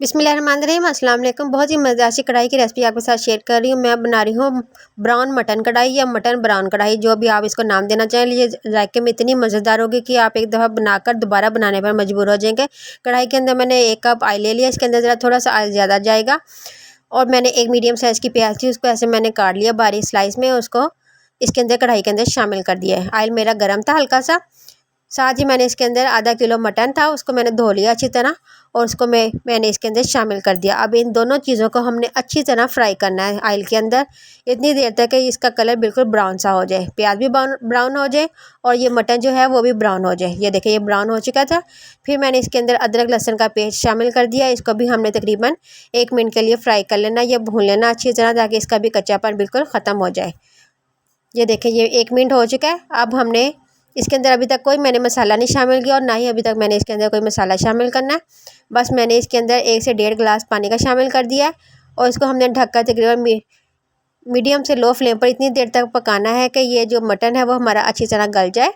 बिस्मिल्लाहिर्रहमानिर्रहीम अस्सलाम वालेकुम। बहुत ही मज़ेदार सी कढ़ाई की रेसिपी आपके साथ शेयर कर रही हूँ। मैं बना रही हूँ ब्राउन मटन कढ़ाई या मटन ब्राउन कढ़ाई, जो भी आप इसको नाम देना चाहें। ये जायके में इतनी मज़ेदार होगी कि आप एक दफ़ा बनाकर दोबारा बनाने पर मजबूर हो जाएंगे। कढ़ाई के अंदर मैंने 1 कप ऑयल ले लिया। इसके अंदर ज़रा थोड़ा सा ऑयल ज़्यादा जाएगा। और मैंने एक मीडियम साइज़ की प्याज थी, उसको ऐसे मैंने काट लिया बारीक स्लाइस में। उसको इसके अंदर कढ़ाई के अंदर शामिल कर दिया है। ऑयल मेरा गर्म था हल्का सा। साथ ही मैंने इसके अंदर आधा किलो मटन था, उसको मैंने धो लिया अच्छी तरह और उसको मैंने इसके अंदर शामिल कर दिया। अब इन दोनों चीज़ों को हमने अच्छी तरह फ्राई करना है ऑयल के अंदर, इतनी देर तक कि इसका कलर बिल्कुल ब्राउन सा हो जाए, प्याज भी ब्राउन हो जाए और ये मटन जो है वो भी ब्राउन हो जाए। ये देखिए ये ब्राउन हो चुका था। फिर मैंने इसके अंदर अदरक लहसुन का पेस्ट शामिल कर दिया। इसको भी हमने तकरीबन 1 मिनट के लिए फ्राई कर लेना, या भून लेना अच्छी तरह, ताकि इसका भी कच्चापन बिल्कुल ख़त्म हो जाए। ये देखिए ये 1 मिनट हो चुका है। अब हमने इसके अंदर अभी तक कोई मैंने मसाला नहीं शामिल किया और ना ही अभी तक मैंने इसके अंदर कोई मसाला शामिल करना है। बस मैंने इसके अंदर 1 से 1.5 गिलास पानी का शामिल कर दिया है और इसको हमने ढककर तकरीबन मीडियम से लो फ्लेम पर इतनी देर तक पकाना है कि ये जो मटन है वो हमारा अच्छी तरह गल जाए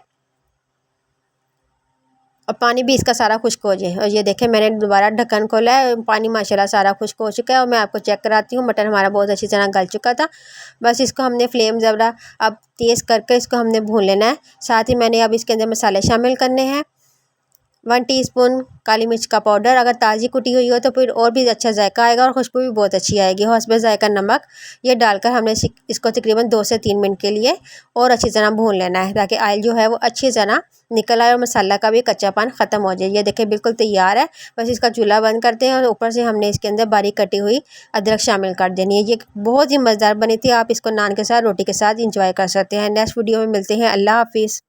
और पानी भी इसका सारा खुश्क हो जाए। और ये देखें मैंने दोबारा ढक्कन खोला है, पानी माशाल्लाह सारा खुश्क हो चुका है। और मैं आपको चेक कराती हूँ, मटन हमारा बहुत अच्छी तरह गल चुका था। बस इसको हमने फ्लेम ज़रा अब तेज़ करके इसको हमने भून लेना है। साथ ही मैंने अब इसके अंदर मसाले शामिल करने हैं। 1 टीस्पून काली मिर्च का पाउडर, अगर ताज़ी कुटी हुई हो तो फिर और भी अच्छा जायका आएगा और खुशबू भी बहुत अच्छी आएगी। हस्बे जायका नमक, ये डालकर हमने इसको तकरीबन 2 से 3 मिनट के लिए और अच्छी तरह भून लेना है, ताकि ऑयल जो है वो अच्छी तरह निकल आए और मसाला का भी कच्चापन ख़त्म हो जाए। ये देखिए बिल्कुल तैयार है। बस इसका चूल्हा बंद करते हैं और ऊपर से हमने इसके अंदर बारीक कटी हुई अदरक शामिल कर देनी है। ये बहुत ही मज़ेदार बनी थी। आप इसको नान के साथ, रोटी के साथ इंजॉय कर सकते हैं। नेक्स्ट वीडियो में मिलते हैं। अल्लाह हाफिज़।